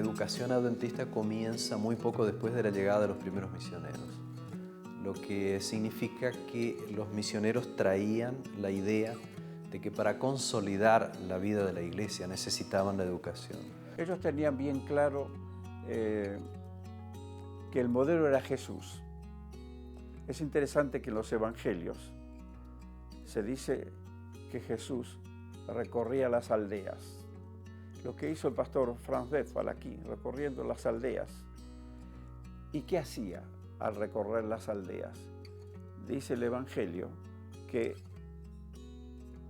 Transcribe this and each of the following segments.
educación adventista comienza muy poco después de la llegada de los primeros misioneros, lo que significa que los misioneros traían la idea de que para consolidar la vida de la iglesia necesitaban la educación. Ellos tenían bien claro que el modelo era Jesús. Es interesante que en los evangelios se dice que Jesús recorría las aldeas. Lo que hizo el pastor Franz Westphal aquí, recorriendo las aldeas. ¿Y qué hacía al recorrer las aldeas? Dice el evangelio que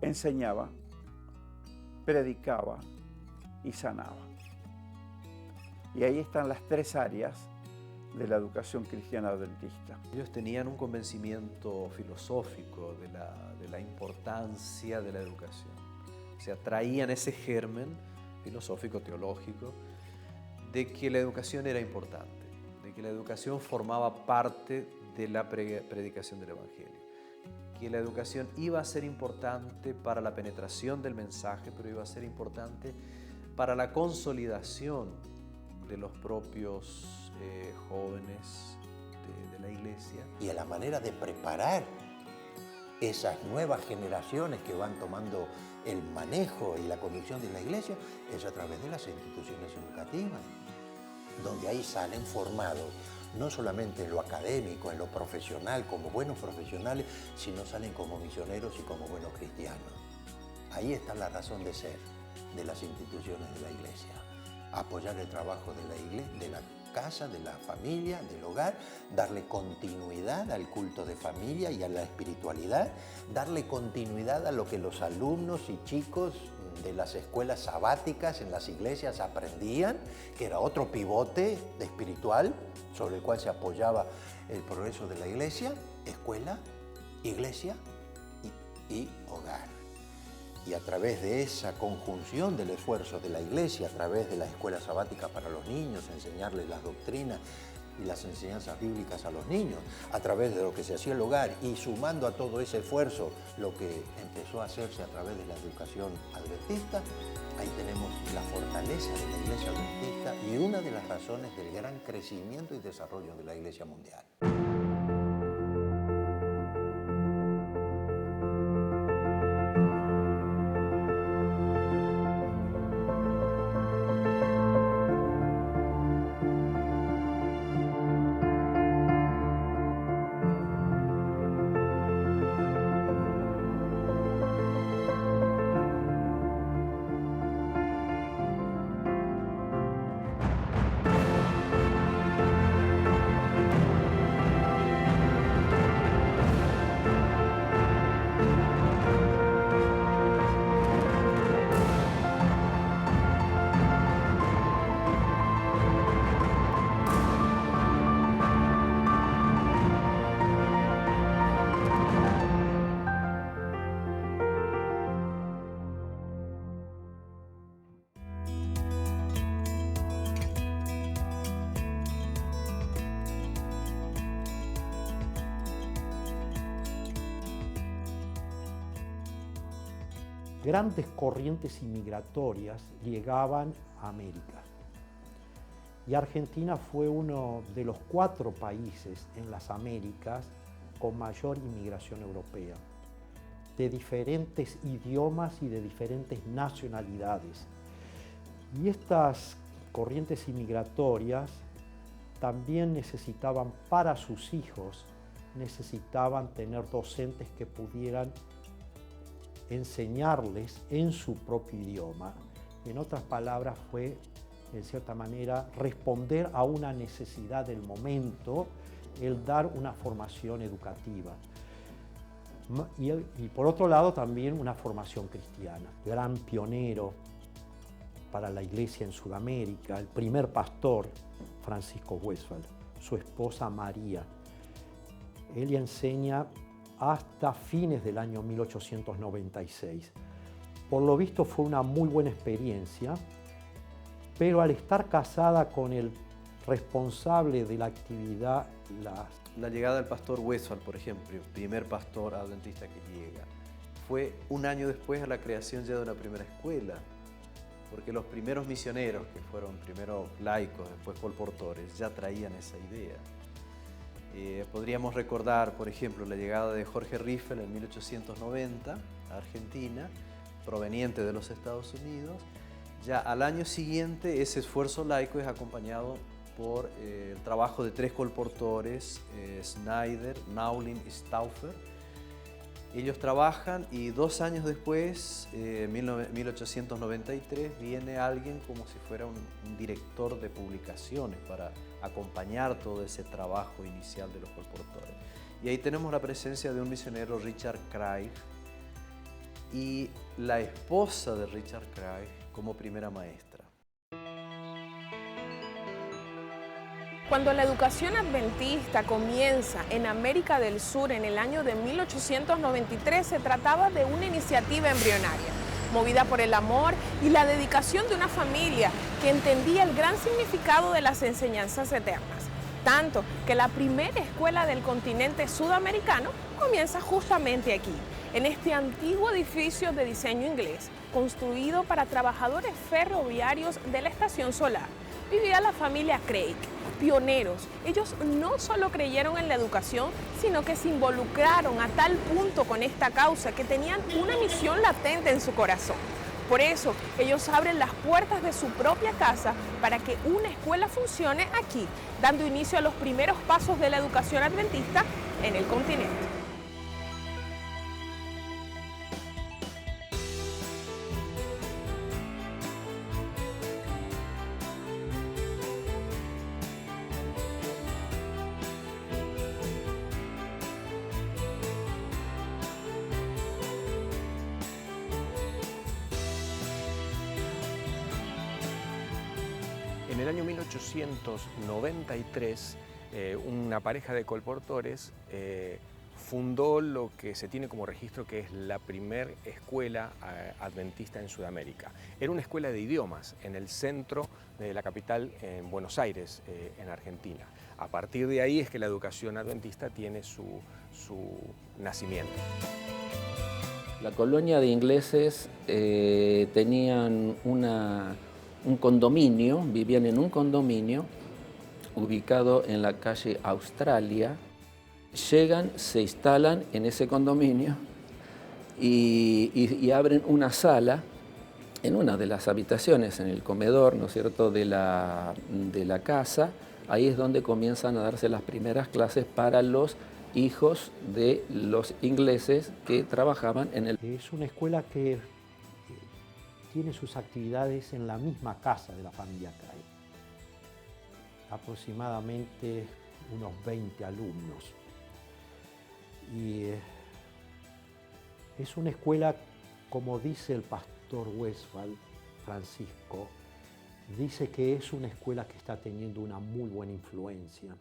enseñaba, predicaba y sanaba. Y ahí están las tres áreas de la educación cristiana adventista. Ellos tenían un convencimiento filosófico de la importancia de la educación. O sea, traían ese germen filosófico, teológico, de que la educación era importante, de que la educación formaba parte de la predicación del Evangelio, que la educación iba a ser importante para la penetración del mensaje, pero iba a ser importante para la consolidación de los propios jóvenes de la iglesia. Y a la manera de preparar esas nuevas generaciones que van tomando el manejo y la conducción de la iglesia es a través de las instituciones educativas, donde ahí salen formados no solamente en lo académico, en lo profesional, como buenos profesionales, sino salen como misioneros y como buenos cristianos. Ahí está la razón de ser de las instituciones de la iglesia. Apoyar el trabajo de la iglesia, de la casa, de la familia, del hogar, darle continuidad al culto de familia y a la espiritualidad, darle continuidad a lo que los alumnos y chicos de las escuelas sabáticas en las iglesias aprendían, que era otro pivote espiritual sobre el cual se apoyaba el progreso de la iglesia: escuela, iglesia y hogar. Y a través de esa conjunción del esfuerzo de la iglesia, a través de la escuela sabática para los niños, enseñarles las doctrinas y las enseñanzas bíblicas a los niños, a través de lo que se hacía en el hogar y sumando a todo ese esfuerzo lo que empezó a hacerse a través de la educación adventista, ahí tenemos la fortaleza de la iglesia adventista y una de las razones del gran crecimiento y desarrollo de la iglesia mundial. Grandes corrientes inmigratorias llegaban a América. Y Argentina fue uno de los 4 países en las Américas con mayor inmigración europea, de diferentes idiomas y de diferentes nacionalidades. Y estas corrientes inmigratorias también necesitaban para sus hijos, necesitaban tener docentes que pudieran enseñarles en su propio idioma. En otras palabras, fue, en cierta manera, responder a una necesidad del momento, el dar una formación educativa. Y por otro lado, también una formación cristiana. Gran pionero para la iglesia en Sudamérica, el primer pastor, Francisco Westphal, su esposa María. Él enseña hasta fines del año 1896. Por lo visto fue una muy buena experiencia, pero al estar casada con el responsable de la actividad, La llegada del pastor Westphal, por ejemplo, el primer pastor adventista que llega, fue un año después a la creación ya de una primera escuela porque los primeros misioneros, que fueron primero laicos, después colportores, ya traían esa idea. Podríamos recordar, por ejemplo, la llegada de Jorge Riffel en 1890 a Argentina, proveniente de los Estados Unidos. Ya al año siguiente ese esfuerzo laico es acompañado por el trabajo de 3 colportores, Snyder, Naulin y Stauffer. Ellos trabajan y 2 años después, en 1893, viene alguien como si fuera un director de publicaciones para acompañar todo ese trabajo inicial de los colportores. Y ahí tenemos la presencia de un misionero, Richard Craig, y la esposa de Richard Craig como primera maestra. Cuando la educación adventista comienza en América del Sur en el año de 1893, se trataba de una iniciativa embrionaria, movida por el amor y la dedicación de una familia que entendía el gran significado de las enseñanzas eternas. Tanto que la primera escuela del continente sudamericano comienza justamente aquí, en este antiguo edificio de diseño inglés, construido para trabajadores ferroviarios de la estación solar. Vivía la familia Craig, pioneros. Ellos no solo creyeron en la educación, sino que se involucraron a tal punto con esta causa que tenían una misión latente en su corazón. Por eso, ellos abren las puertas de su propia casa para que una escuela funcione aquí, dando inicio a los primeros pasos de la educación adventista en el continente. En el año 1893, una pareja de colportores fundó lo que se tiene como registro que es la primera escuela adventista en Sudamérica. Era una escuela de idiomas en el centro de la capital, en Buenos Aires, en Argentina. A partir de ahí es que la educación adventista tiene su nacimiento. La colonia de ingleses tenían un condominio, vivían en un condominio ubicado en la calle Australia. Llegan, se instalan en ese condominio y abren una sala en una de las habitaciones, en el comedor, ¿no es cierto?, de la casa. Ahí es donde comienzan a darse las primeras clases para los hijos de los ingleses que trabajaban en el... Es una escuela que tiene sus actividades en la misma casa de la familia Craig. Aproximadamente unos 20 alumnos. Y es una escuela, como dice el pastor Westphal, Francisco, dice que es una escuela que está teniendo una muy buena influencia.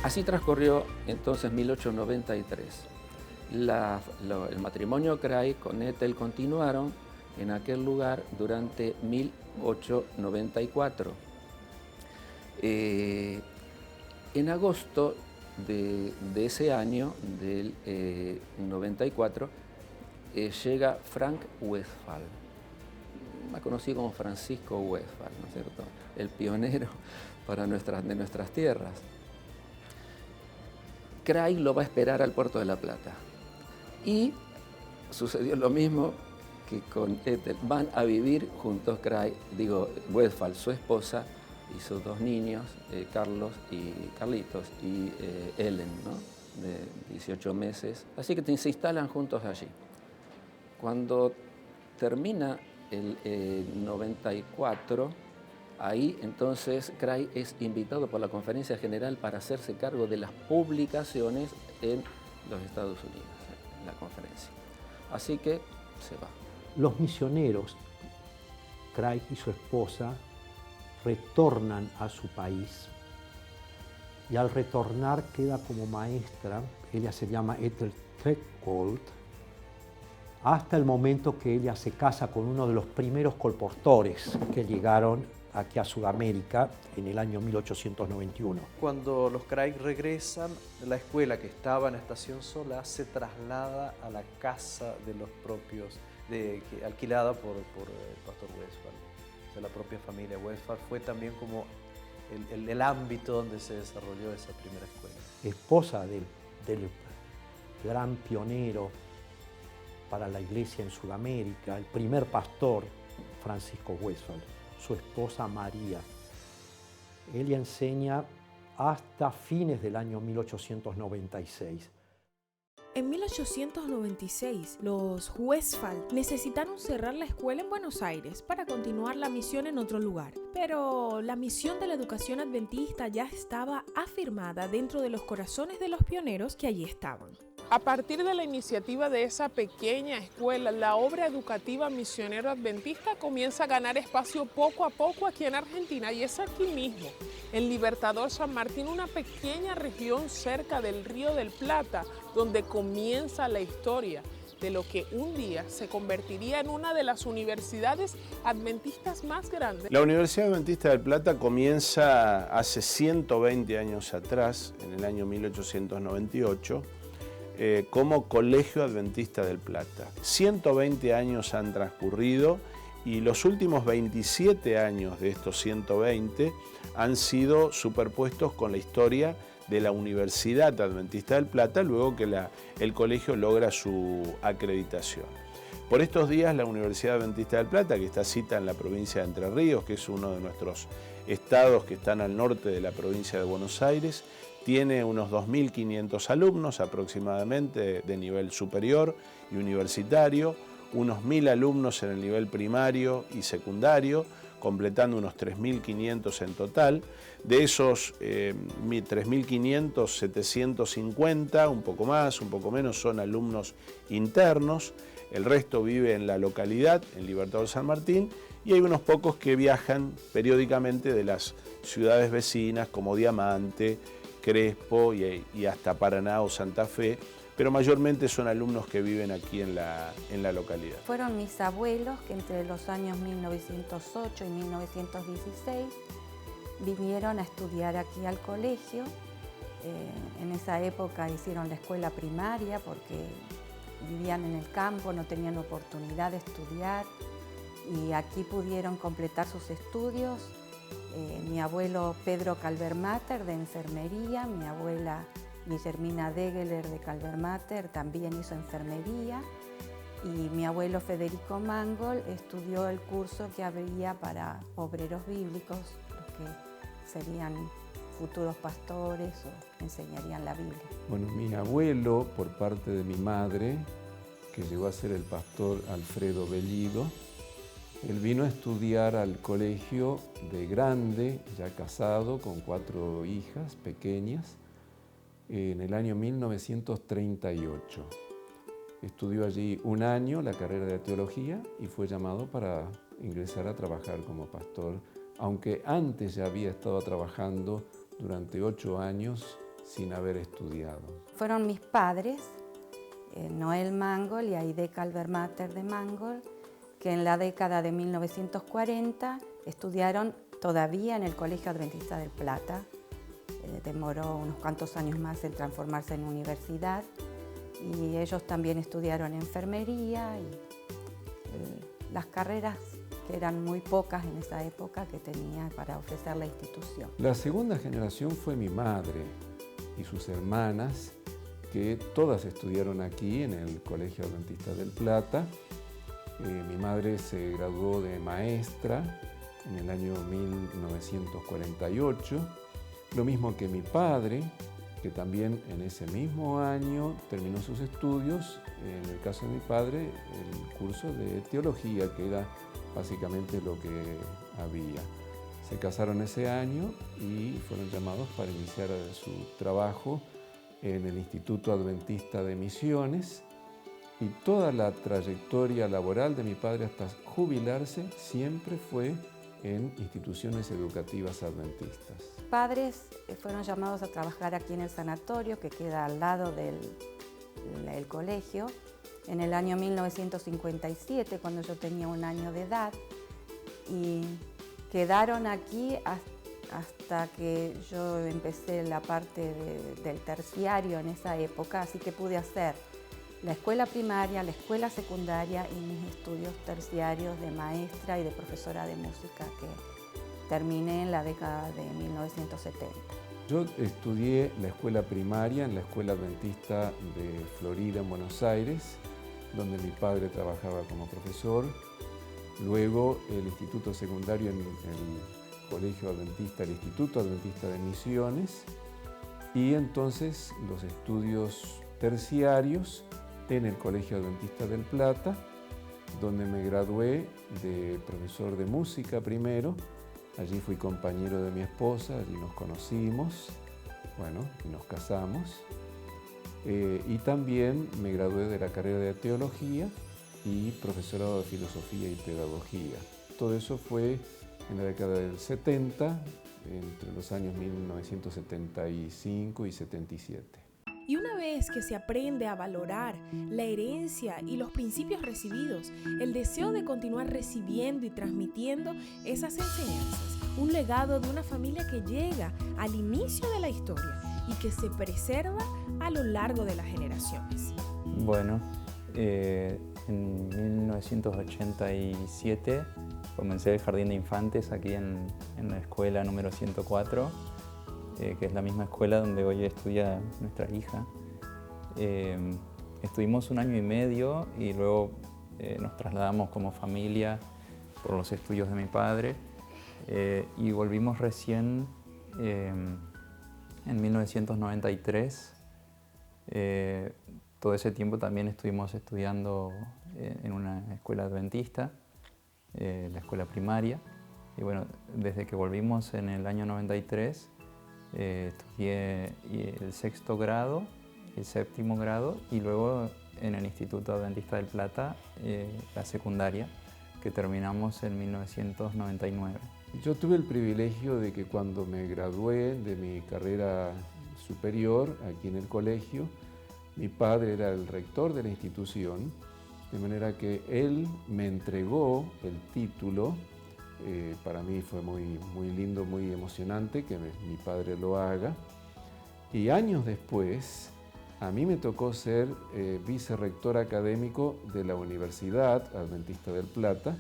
Así transcurrió entonces 1893. El matrimonio Craig con Ethel continuaron en aquel lugar durante 1894. En agosto de ese año, del 94, llega Frank Westphal, más conocido como Francisco Westphal, ¿no es cierto?, el pionero de nuestras tierras. Craig lo va a esperar al puerto de La Plata. Y sucedió lo mismo que con Ethel. Van a vivir juntos Westphal, su esposa, y sus 2 niños, Carlos y Carlitos, y Ellen, ¿no?, de 18 meses. Así que se instalan juntos allí. Cuando termina el 94, ahí entonces Craig es invitado por la Conferencia General para hacerse cargo de las publicaciones en los Estados Unidos, en la conferencia. Así que se va. Los misioneros, Craig y su esposa, retornan a su país y al retornar queda como maestra, ella se llama Ethel Treckgold, hasta el momento que ella se casa con uno de los primeros colportores que llegaron aquí a Sudamérica en el año 1891. Cuando los Craig regresan, la escuela que estaba en Estación Solá se traslada a la casa de los propios, alquilada por el pastor Westphal. O sea, la propia familia Westphal fue también como el ámbito donde se desarrolló esa primera escuela. Esposa del gran pionero para la iglesia en Sudamérica, el primer pastor Francisco Westphal, su esposa María. Ella enseña hasta fines del año 1896. En 1896, los Westphal necesitaron cerrar la escuela en Buenos Aires para continuar la misión en otro lugar. Pero la misión de la educación adventista ya estaba afirmada dentro de los corazones de los pioneros que allí estaban. A partir de la iniciativa de esa pequeña escuela, la obra educativa misionero adventista comienza a ganar espacio poco a poco aquí en Argentina, y es aquí mismo, en Libertador San Martín, una pequeña región cerca del Río del Plata, donde comienza la historia de lo que un día se convertiría en una de las universidades adventistas más grandes. La Universidad Adventista del Plata comienza hace 120 años atrás, en el año 1898, como Colegio Adventista del Plata. 120 años han transcurrido y los últimos 27 años de estos 120 han sido superpuestos con la historia de la Universidad Adventista del Plata, luego que el colegio logra su acreditación. Por estos días la Universidad Adventista del Plata, que está cita en la provincia de Entre Ríos, que es uno de nuestros estados que están al norte de la provincia de Buenos Aires, tiene unos 2.500 alumnos aproximadamente de nivel superior y universitario, unos 1.000 alumnos en el nivel primario y secundario, completando unos 3.500 en total. De esos 3.500, 750, un poco más, un poco menos, son alumnos internos. El resto vive en la localidad, en Libertador San Martín, y hay unos pocos que viajan periódicamente de las ciudades vecinas como Diamante, Crespo y hasta Paraná o Santa Fe, pero mayormente son alumnos que viven aquí en la localidad. Fueron mis abuelos que entre los años 1908 y 1916 vinieron a estudiar aquí al colegio. En esa época hicieron la escuela primaria porque vivían en el campo, no tenían oportunidad de estudiar, y aquí pudieron completar sus estudios. Mi abuelo Pedro Calvermater de enfermería, mi abuela Guillermina Degeler de Calvermater también hizo enfermería, y mi abuelo Federico Mangol estudió el curso que habría para obreros bíblicos, los que serían futuros pastores o enseñarían la Biblia. Bueno, mi abuelo, por parte de mi madre, que llegó a ser el pastor Alfredo Bellido, él vino a estudiar al colegio de grande, ya casado, con 4 hijas pequeñas, en el año 1938. Estudió allí un año la carrera de teología y fue llamado para ingresar a trabajar como pastor, aunque antes ya había estado trabajando durante 8 años sin haber estudiado. Fueron mis padres, Noel Mangol y Aide Calvermater de Mangol, que en la década de 1940 estudiaron todavía en el Colegio Adventista del Plata. Demoró unos cuantos años más en transformarse en universidad, y ellos también estudiaron enfermería y las carreras que eran muy pocas en esa época que tenía para ofrecer la institución. La segunda generación fue mi madre y sus hermanas, que todas estudiaron aquí en el Colegio Adventista del Plata. Mi madre se graduó de maestra en el año 1948, lo mismo que mi padre, que también en ese mismo año terminó sus estudios, en el caso de mi padre, el curso de teología, que era básicamente lo que había. Se casaron ese año y fueron llamados para iniciar su trabajo en el Instituto Adventista de Misiones, y toda la trayectoria laboral de mi padre hasta jubilarse siempre fue en instituciones educativas adventistas. Padres fueron llamados a trabajar aquí en el sanatorio que queda al lado del colegio en el año 1957, cuando yo tenía 1 año de edad, y quedaron aquí hasta que yo empecé la parte del terciario en esa época, así que pude hacer la escuela primaria, la escuela secundaria y mis estudios terciarios de maestra y de profesora de música que terminé en la década de 1970. Yo estudié la escuela primaria en la Escuela Adventista de Florida, en Buenos Aires, donde mi padre trabajaba como profesor. Luego el instituto secundario en el Colegio Adventista, el Instituto Adventista de Misiones, y entonces los estudios terciarios en el Colegio Adventista del Plata, donde me gradué de profesor de música primero. Allí fui compañero de mi esposa, allí nos conocimos, bueno, y nos casamos. Y también me gradué de la carrera de teología y profesorado de filosofía y pedagogía. Todo eso fue en la década del 70, entre los años 1975 y 77. Y una vez que se aprende a valorar la herencia y los principios recibidos, el deseo de continuar recibiendo y transmitiendo esas enseñanzas, un legado de una familia que llega al inicio de la historia y que se preserva a lo largo de las generaciones. Bueno, en 1987 comencé el jardín de infantes aquí en la escuela número 104, que es la misma escuela donde hoy estudia nuestra hija. Estuvimos 1 año y medio y luego nos trasladamos como familia por los estudios de mi padre y volvimos recién en 1993. Todo ese tiempo también estuvimos estudiando en una escuela adventista, la escuela primaria. Y bueno, desde que volvimos en el año 93, estudié el 6º grado, el 7º grado y luego en el Instituto Adventista del Plata la secundaria, que terminamos en 1999. Yo tuve el privilegio de que cuando me gradué de mi carrera superior aquí en el colegio, mi padre era el rector de la institución, de manera que él me entregó el título. Para mí fue muy lindo, muy emocionante que mi padre lo haga. Y años después, a mí me tocó ser vicerrector académico de la Universidad Adventista del Plata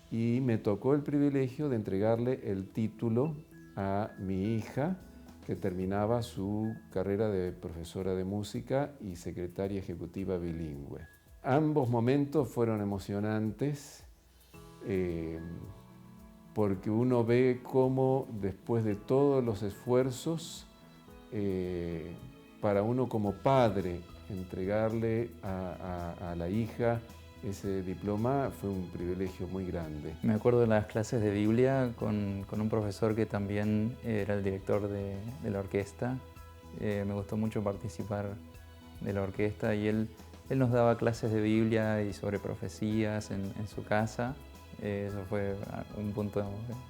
y me tocó el privilegio de entregarle el título a mi hija, que terminaba su carrera de profesora de música y secretaria ejecutiva bilingüe. Ambos momentos fueron emocionantes. Porque uno ve cómo después de todos los esfuerzos, para uno como padre, entregarle a la hija ese diploma fue un privilegio muy grande. Me acuerdo de las clases de Biblia con un profesor que también era el director de la orquesta. Me gustó mucho participar de la orquesta y él nos daba clases de Biblia y sobre profecías en su casa. Eso fue un punto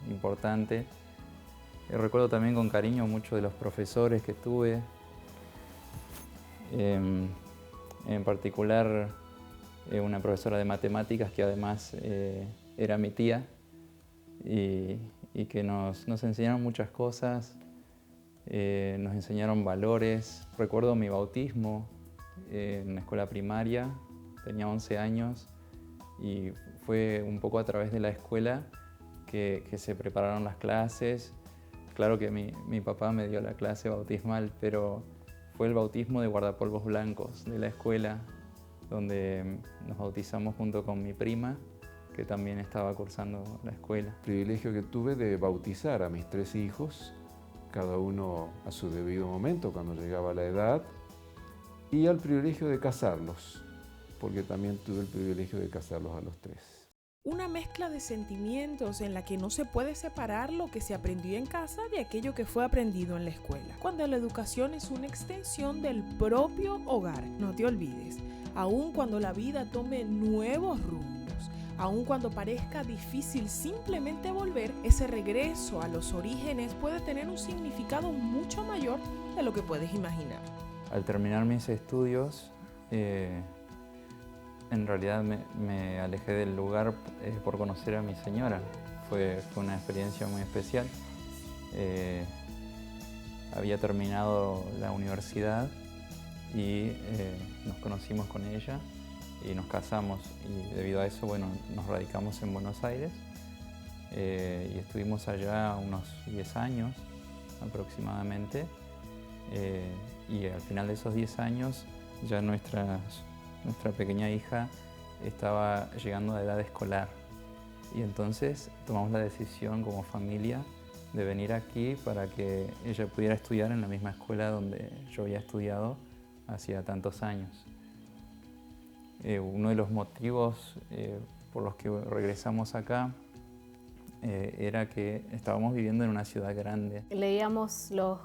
importante. Recuerdo también con cariño muchos de los profesores que tuve. En particular, una profesora de matemáticas que además era mi tía y que nos enseñaron muchas cosas, nos enseñaron valores. Recuerdo mi bautismo en la escuela primaria, tenía 11 años. Y fue un poco a través de la escuela que se prepararon las clases. Claro que mi papá me dio la clase bautismal, pero fue el bautismo de guardapolvos blancos de la escuela, donde nos bautizamos junto con mi prima, que también estaba cursando la escuela. El privilegio que tuve de bautizar a mis 3 hijos, cada uno a su debido momento, cuando llegaba la edad, y al privilegio de casarlos, porque también tuve el privilegio de casarlos a los 3. Una mezcla de sentimientos en la que no se puede separar lo que se aprendió en casa de aquello que fue aprendido en la escuela. Cuando la educación es una extensión del propio hogar, no te olvides, aun cuando la vida tome nuevos rumbos, Aun cuando parezca difícil simplemente volver, ese regreso a los orígenes puede tener un significado mucho mayor de lo que puedes imaginar. Al terminar mis estudios, en realidad me alejé del lugar por conocer a mi señora. Fue una experiencia muy especial. Había terminado la universidad y nos conocimos con ella y nos casamos, y debido a eso, bueno, nos radicamos en Buenos Aires y estuvimos allá unos 10 años aproximadamente, y al final de esos 10 años ya nuestra pequeña hija estaba llegando a edad escolar, y entonces tomamos la decisión como familia de venir aquí para que ella pudiera estudiar en la misma escuela donde yo había estudiado hacía tantos años. Uno de los motivos por los que regresamos acá era que estábamos viviendo en una ciudad grande. Leíamos los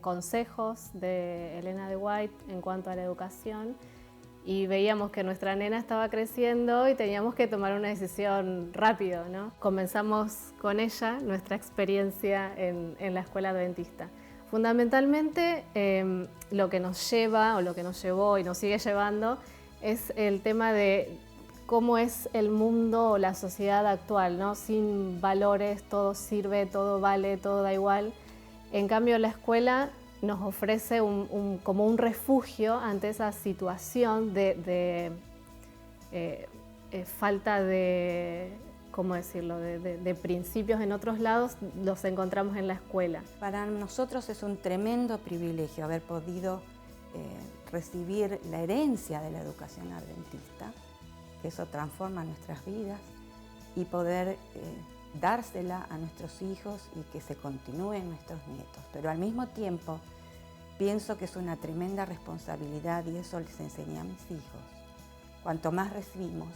consejos de Elena de White en cuanto a la educación y veíamos que nuestra nena estaba creciendo y teníamos que tomar una decisión rápido, ¿no? Comenzamos con ella nuestra experiencia en la escuela adventista. Fundamentalmente lo que nos lleva, o lo que nos llevó y nos sigue llevando, es el tema de cómo es el mundo o la sociedad actual, ¿no? Sin valores, todo sirve, todo vale, todo da igual. En cambio, la escuela nos ofrece como un refugio ante esa situación de falta de, ¿cómo decirlo?, de principios en otros lados, los encontramos en la escuela. Para nosotros es un tremendo privilegio haber podido recibir la herencia de la educación adventista, que eso transforma nuestras vidas, y poder dársela a nuestros hijos y que se continúe en nuestros nietos. Pero al mismo tiempo pienso que es una tremenda responsabilidad, y eso les enseñé a mis hijos. Cuanto más recibimos,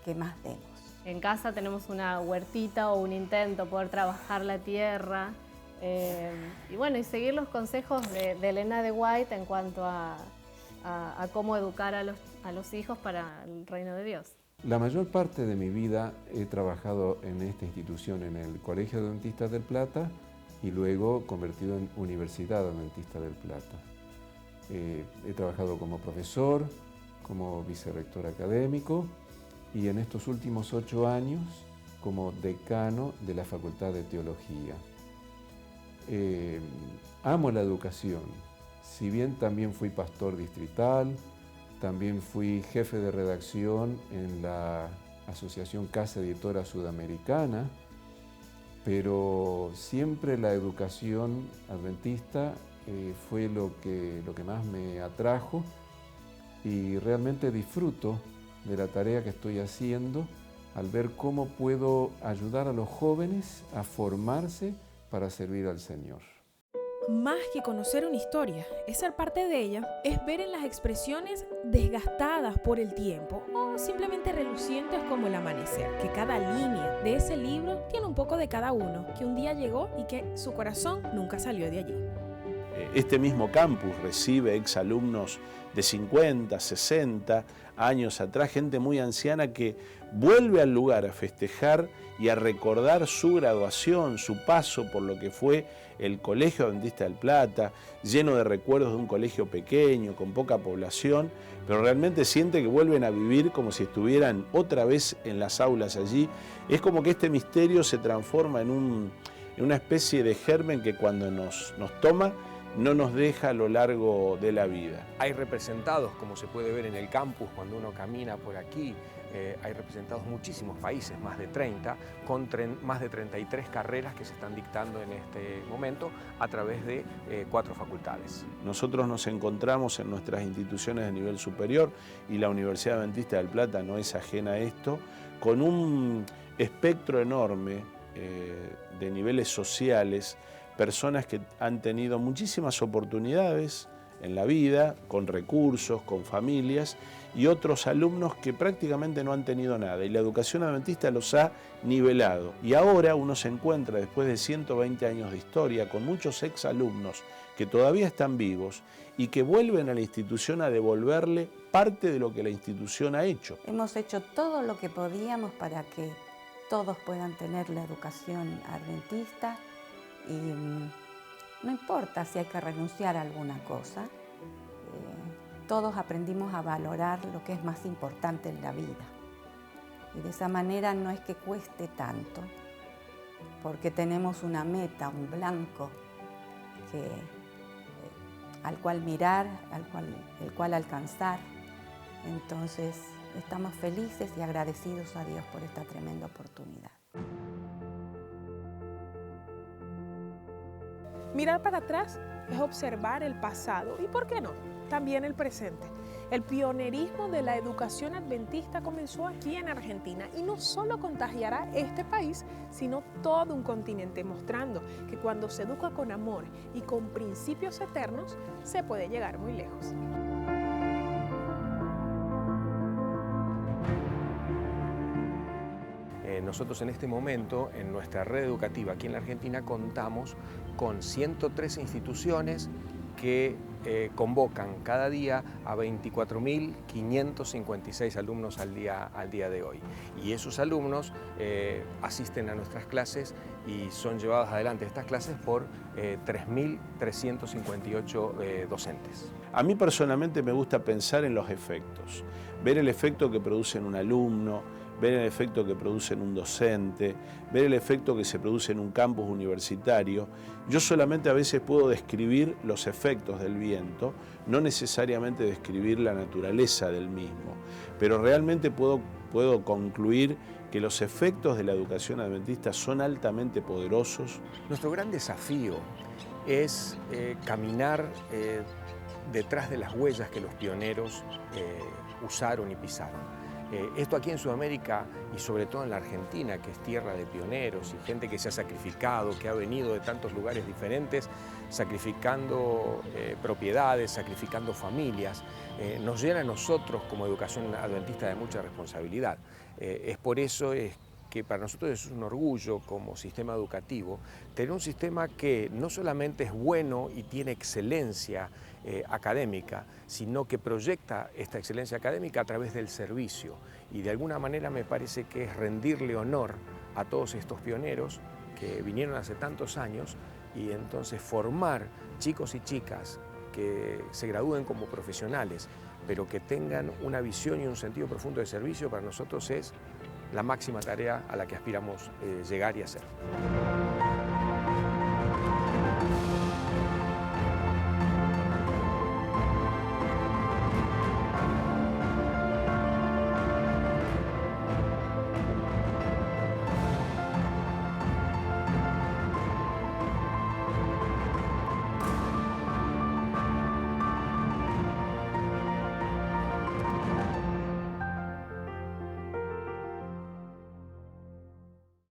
que más demos. En casa tenemos una huertita o un intento, poder trabajar la tierra, y bueno, y seguir los consejos de Elena de White en cuanto a cómo educar a los hijos para el reino de Dios. La mayor parte de mi vida he trabajado en esta institución, en el Colegio Adventista del Plata, y luego convertido en Universidad Adventista del Plata. He trabajado como profesor, como vicerrector académico, y en estos últimos 8 años como decano de la Facultad de Teología. Amo la educación. Si bien también fui pastor distrital, también fui jefe de redacción en la Asociación Casa Editora Sudamericana, pero siempre la educación adventista fue lo que más me atrajo, y realmente disfruto de la tarea que estoy haciendo al ver cómo puedo ayudar a los jóvenes a formarse para servir al Señor. Más que conocer una historia, es ser parte de ella, es ver en las expresiones desgastadas por el tiempo o simplemente relucientes como el amanecer, que cada línea de ese libro tiene un poco de cada uno, que un día llegó y que su corazón nunca salió de allí. Este mismo campus recibe exalumnos de 50, 60 años atrás, gente muy anciana que vuelve al lugar a festejar y a recordar su graduación, su paso por lo que fue el Colegio Adventista del Plata, lleno de recuerdos de un colegio pequeño, con poca población, pero realmente siente que vuelven a vivir como si estuvieran otra vez en las aulas allí. Es como que este misterio se transforma en una especie de germen que cuando nos toma, no nos deja a lo largo de la vida. Hay representados, como se puede ver en el campus cuando uno camina por aquí, hay representados muchísimos países, más de 30, con más de 33 carreras que se están dictando en este momento a través de 4 facultades. Nosotros nos encontramos en nuestras instituciones de nivel superior, y la Universidad Adventista del Plata no es ajena a esto, con un espectro enorme de niveles sociales, personas que han tenido muchísimas oportunidades en la vida, con recursos, con familias, y otros alumnos que prácticamente no han tenido nada. Y la educación adventista los ha nivelado. Y ahora uno se encuentra, después de 120 años de historia, con muchos exalumnos que todavía están vivos y que vuelven a la institución a devolverle parte de lo que la institución ha hecho. Hemos hecho todo lo que podíamos para que todos puedan tener la educación adventista y no importa si hay que renunciar a alguna cosa, todos aprendimos a valorar lo que es más importante en la vida. Y de esa manera no es que cueste tanto, porque tenemos una meta, un blanco al cual mirar, el cual alcanzar. Entonces estamos felices y agradecidos a Dios por esta tremenda oportunidad. Mirar para atrás es observar el pasado y, ¿por qué no?, también el presente. El pionerismo de la educación adventista comenzó aquí en Argentina y no solo contagiará este país, sino todo un continente, mostrando que cuando se educa con amor y con principios eternos, se puede llegar muy lejos. Nosotros en este momento, en nuestra red educativa aquí en la Argentina, contamos con 103 instituciones que convocan cada día a 24.556 alumnos al día de hoy. Y esos alumnos asisten a nuestras clases y son llevados adelante estas clases por 3.358 docentes. A mí personalmente me gusta pensar en los efectos, ver el efecto que produce en un alumno, ver el efecto que produce en un docente, ver el efecto que se produce en un campus universitario. Yo solamente a veces puedo describir los efectos del viento, no necesariamente describir la naturaleza del mismo, pero realmente puedo concluir que los efectos de la educación adventista son altamente poderosos. Nuestro gran desafío es caminar detrás de las huellas que los pioneros usaron y pisaron. Esto aquí en Sudamérica y sobre todo en la Argentina, que es tierra de pioneros y gente que se ha sacrificado, que ha venido de tantos lugares diferentes, sacrificando propiedades, sacrificando familias, nos llena a nosotros como educación adventista de mucha responsabilidad. Es por eso que para nosotros es un orgullo como sistema educativo tener un sistema que no solamente es bueno y tiene excelencia académica, sino que proyecta esta excelencia académica a través del servicio. Y de alguna manera me parece que es rendirle honor a todos estos pioneros que vinieron hace tantos años y entonces formar chicos y chicas que se gradúen como profesionales, pero que tengan una visión y un sentido profundo de servicio, para nosotros es la máxima tarea a la que aspiramos llegar y hacer.